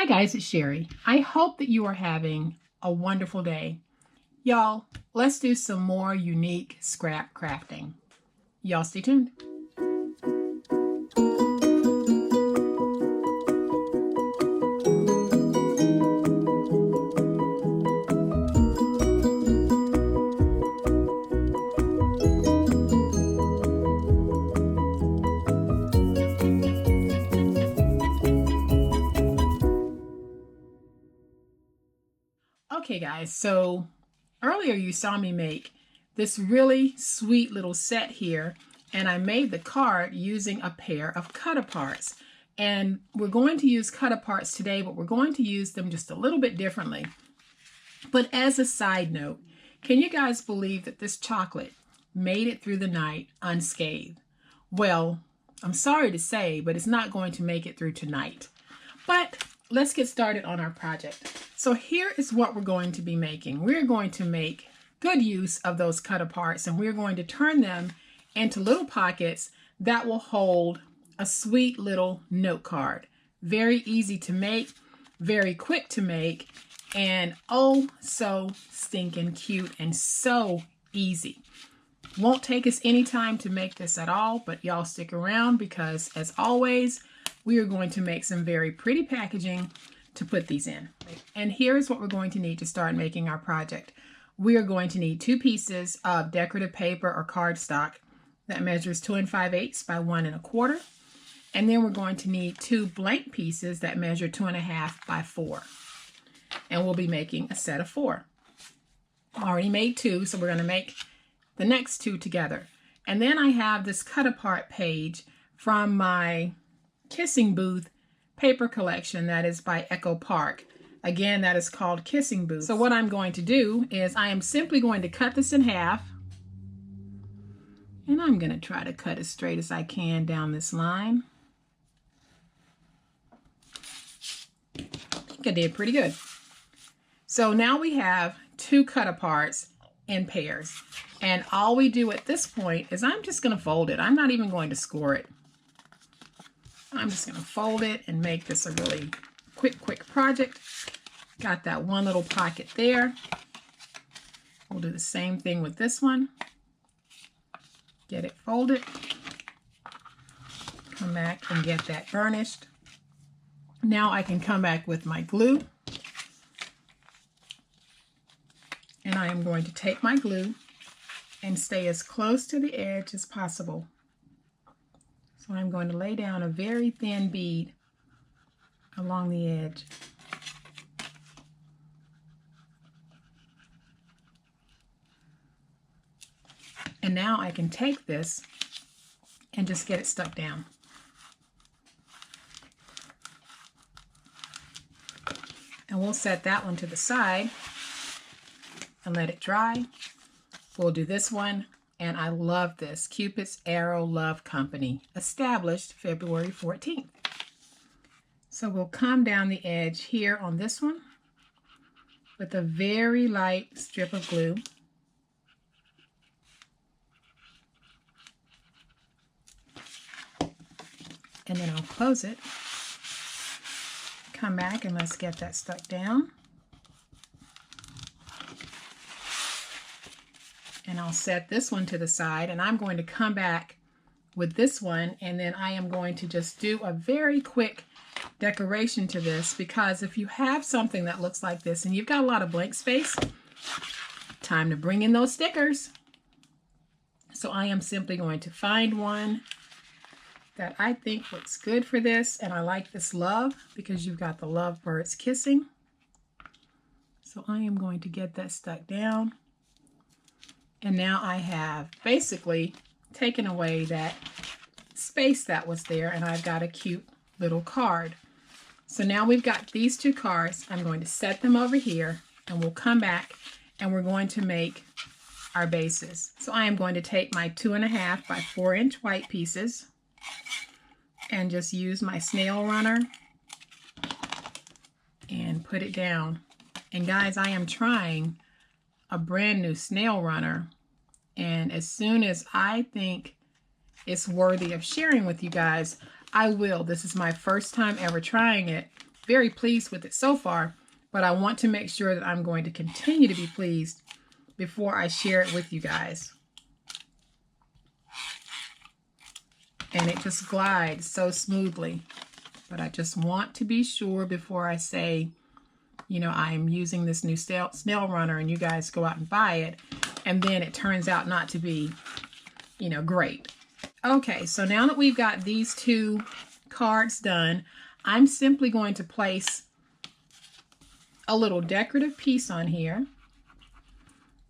Hi guys, it's Sherry. I hope that you are having a wonderful day. Y'all, let's do some more unique scrap crafting. Y'all stay tuned. Okay guys, so earlier you saw me make this really sweet little set here, and I made the card using a pair of cut-aparts. And we're going to use cut-aparts today, but we're going to use them just a little bit differently. But as a side note, can you guys believe that this chocolate made it through the night unscathed? Well, I'm sorry to say, but it's not going to make it through tonight. But let's get started on our project. So here is what we're going to be making. We're going to make good use of those cut-aparts, and we're going to turn them into little pockets that will hold a sweet little note card. Very easy to make, very quick to make, and oh so stinking cute and so easy. Won't take us any time to make this at all, but y'all stick around because as always, we are going to make some very pretty packaging to put these in. And here's what we're going to need to start making our project. We are going to need 2 pieces of decorative paper or cardstock that measures 2 5/8 by 1 1/4. And then we're going to need 2 blank pieces that measure 2 1/2 by 4. And we'll be making a set of 4. I already made 2, so we're going to make the next 2 together. And then I have this cut-apart page from my Kissing Booth paper collection that is by Echo Park. Again, that is called Kissing Booth. So what I'm going to do is I am simply going to cut this in half, and I'm going to try to cut as straight as I can down this line. I think I did pretty good. So now we have 2 cut-aparts in pairs, and all we do at this point is I'm just going to fold it. I'm not even going to score it. I'm just going to fold it and make this a really quick project. Got that one little pocket there. We'll do the same thing with this one. Get it folded. Come back and get that burnished. Now I can come back with my glue. And I am going to take my glue and stay as close to the edge as possible. So I'm going to lay down a very thin bead along the edge. And now I can take this and just get it stuck down. And we'll set that one to the side and let it dry. We'll do this one. And I love this, Cupid's Arrow Love Company, established February 14th. So we'll come down the edge here on this one with a very light strip of glue. And then I'll close it. Come back and let's get that stuck down. And I'll set this one to the side, and I'm going to come back with this one, and then I am going to just do a very quick decoration to this, because if you have something that looks like this and you've got a lot of blank space, time to bring in those stickers. So I am simply going to find one that I think looks good for this, and I like this love because you've got the lovebirds kissing. So I am going to get that stuck down. And now I have basically taken away that space that was there, and I've got a cute little card. So now we've got these 2 cards. I'm going to set them over here, and we'll come back and we're going to make our bases. So I am going to take my 2 1/2 by 4 inch white pieces and just use my snail runner and put it down. And guys, I am trying a brand new snail runner, and as soon as I think it's worthy of sharing with you guys, I will. This is my first time ever trying it, very pleased with it so far, but I want to make sure that I'm going to continue to be pleased before I share it with you guys. And it just glides so smoothly. But I just want to be sure before I say, you know, I'm using this new snail runner and you guys go out and buy it, and then it turns out not to be, you know, great. Okay, so now that we've got these two cards done, I'm simply going to place a little decorative piece on here,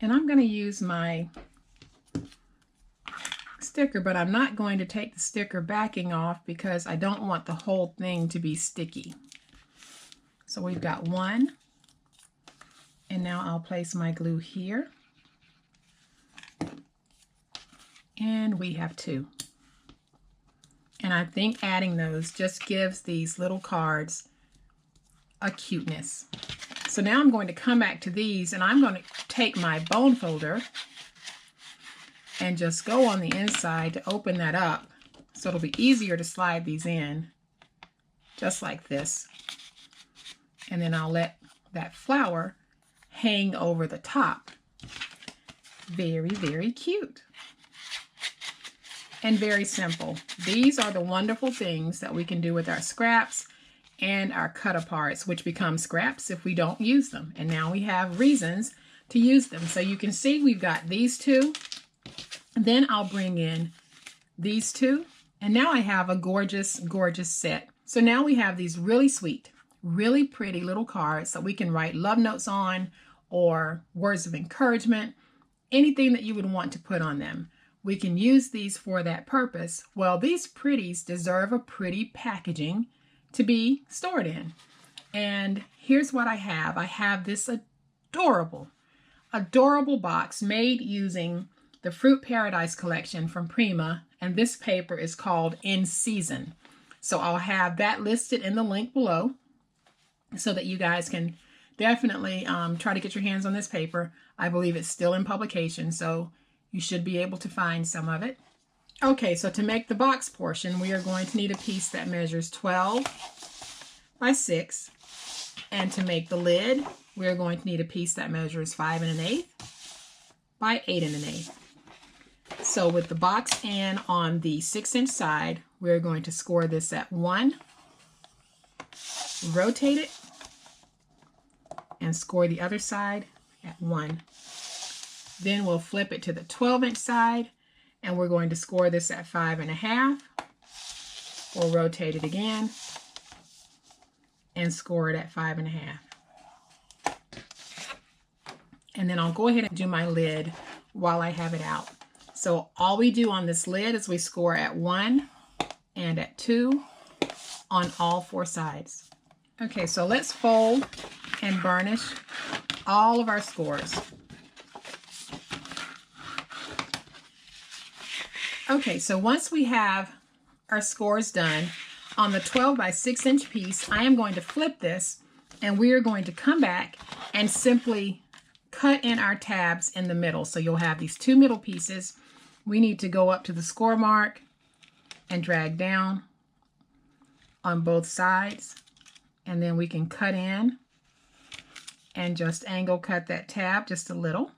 and I'm going to use my sticker, but I'm not going to take the sticker backing off because I don't want the whole thing to be sticky. So we've got one, and now I'll place my glue here, and we have two. And I think adding those just gives these little cards a cuteness. So now I'm going to come back to these, and I'm going to take my bone folder and just go on the inside to open that up so it'll be easier to slide these in, just like this. And then I'll let that flower hang over the top. Very, very cute. And very simple. These are the wonderful things that we can do with our scraps and our cut-aparts, which become scraps if we don't use them. And now we have reasons to use them. So you can see we've got these two. Then I'll bring in these two. And now I have a gorgeous, gorgeous set. So now we have these really sweet, really pretty little cards that we can write love notes on, or words of encouragement, anything that you would want to put on them. We can use these for that purpose. Well, these pretties deserve a pretty packaging to be stored in. And here's what I have. I have this adorable, adorable box made using the Fruit Paradise collection from Prima, and this paper is called In Season. So I'll have that listed in the link below so that you guys can definitely try to get your hands on this paper. I believe it's still in publication, so you should be able to find some of it. Okay, so to make the box portion, we are going to need a piece that measures 12 by 6. And to make the lid, we're going to need a piece that measures 5 1/8 by 8 1/8. So with the box end on the 6-inch side, we're going to score this at 1, rotate it, and score the other side at 1. Then we'll flip it to the 12-inch side, and we're going to score this at 5 1/2. We'll rotate it again and score it at 5 1/2. And then I'll go ahead and do my lid while I have it out. So all we do on this lid is we score at 1 and at 2 on all 4 sides. Okay, so let's fold and burnish all of our scores. Okay, so once we have our scores done, on the 12 by 6-inch piece, I am going to flip this, and we are going to come back and simply cut in our tabs in the middle. So you'll have these two middle pieces. We need to go up to the score mark and drag down on both sides, and then we can cut in and just angle cut that tab just a little.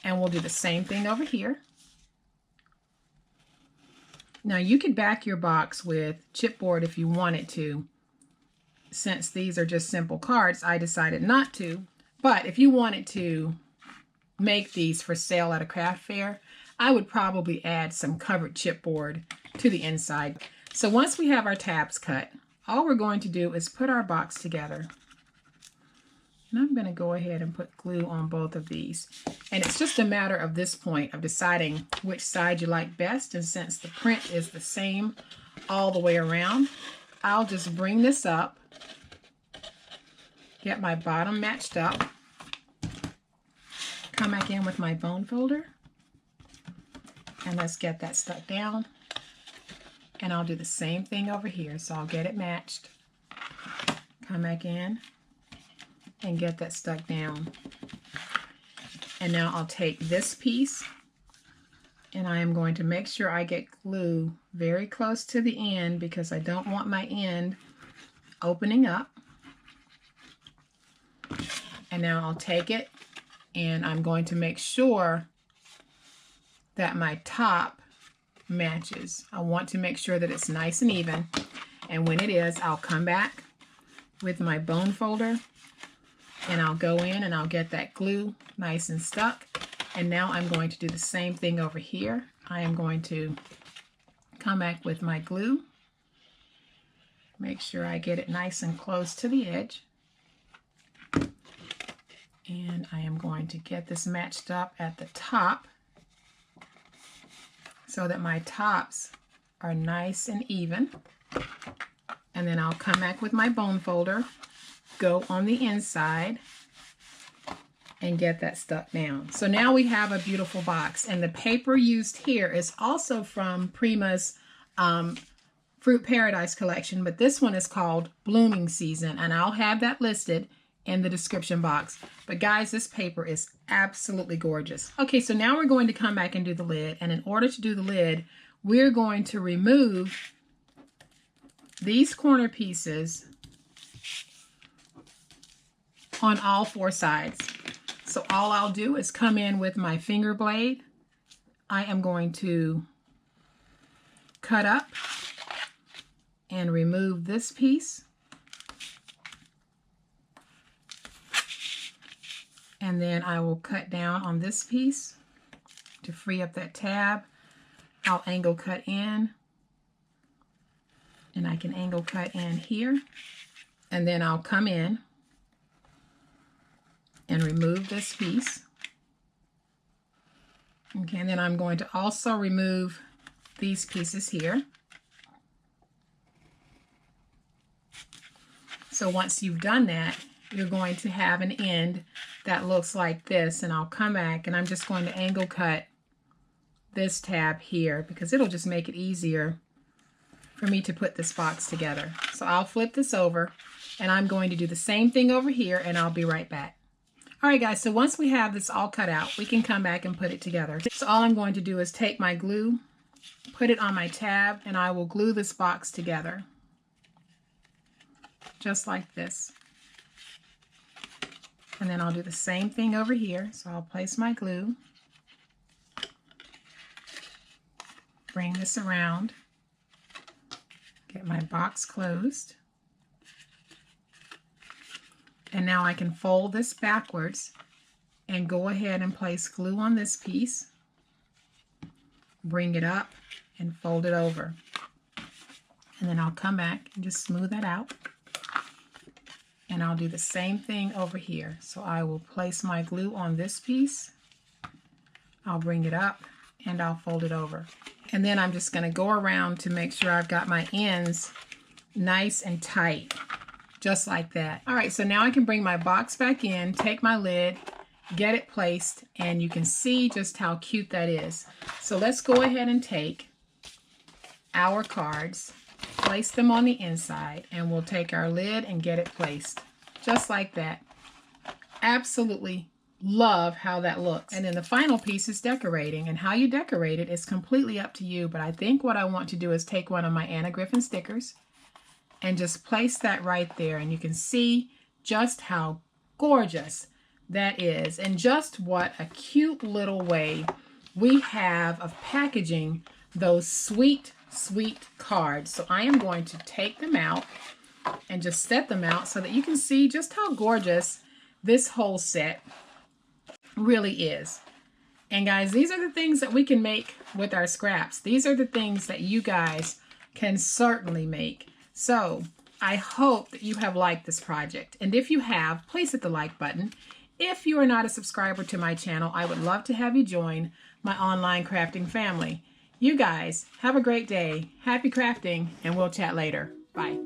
And we'll do the same thing over here. Now you could back your box with chipboard if you wanted to. Since these are just simple cards, I decided not to. But if you wanted to make these for sale at a craft fair, I would probably add some covered chipboard to the inside. So once we have our tabs cut, all we're going to do is put our box together. And I'm going to go ahead and put glue on both of these. And it's just a matter of this point of deciding which side you like best. And since the print is the same all the way around, I'll just bring this up, get my bottom matched up, come back in with my bone folder, and let's get that stuck down. And I'll do the same thing over here. So I'll get it matched, come back in, and get that stuck down. And now I'll take this piece, and I am going to make sure I get glue very close to the end because I don't want my end opening up. And now I'll take it and I'm going to make sure that my top matches. I want to make sure that it's nice and even. And when it is, I'll come back with my bone folder and I'll go in and I'll get that glue nice and stuck. And now I'm going to do the same thing over here. I am going to come back with my glue. Make sure I get it nice and close to the edge. And I am going to get this matched up at the top so that my tops are nice and even. And then I'll come back with my bone folder, go on the inside, and get that stuck down. So now we have a beautiful box. And the paper used here is also from Prima's Fruit Paradise collection, but this one is called Blooming Season, and I'll have that listed in the description box. But guys, this paper is absolutely gorgeous. Okay, so now we're going to come back and do the lid. And in order to do the lid, we're going to remove these corner pieces on all four sides. So all I'll do is come in with my finger blade. I am going to cut up and remove this piece. And then I will cut down on this piece to free up that tab. I'll angle cut in, and I can angle cut in here. And then I'll come in and remove this piece. Okay, and then I'm going to also remove these pieces here. So once you've done that, you're going to have an end that looks like this, and I'll come back and I'm just going to angle cut this tab here because it'll just make it easier for me to put this box together. So I'll flip this over and I'm going to do the same thing over here, and I'll be right back. All right guys, so once we have this all cut out, we can come back and put it together. So all I'm going to do is take my glue, put it on my tab, and I will glue this box together just like this. And then I'll do the same thing over here. So I'll place my glue, bring this around, get my box closed. And now I can fold this backwards and go ahead and place glue on this piece, bring it up and fold it over. And then I'll come back and just smooth that out. And I'll do the same thing over here. So I will place my glue on this piece. I'll bring it up and I'll fold it over. And then I'm just going to go around to make sure I've got my ends nice and tight, just like that. All right, so now I can bring my box back in, take my lid, get it placed, and you can see just how cute that is. So let's go ahead and take our cards, place them on the inside, and we'll take our lid and get it placed just like that. Absolutely love how that looks. And then the final piece is decorating, and how you decorate it is completely up to you, but I think what I want to do is take one of my Anna Griffin stickers and just place that right there, and you can see just how gorgeous that is, and just what a cute little way we have of packaging those sweet cards. So I am going to take them out and just set them out so that you can see just how gorgeous this whole set really is. And guys, these are the things that we can make with our scraps. These are the things that you guys can certainly make. So I hope that you have liked this project. And if you have, please hit the like button. If you are not a subscriber to my channel, I would love to have you join my online crafting family. You guys have a great day. Happy crafting, and we'll chat later. Bye.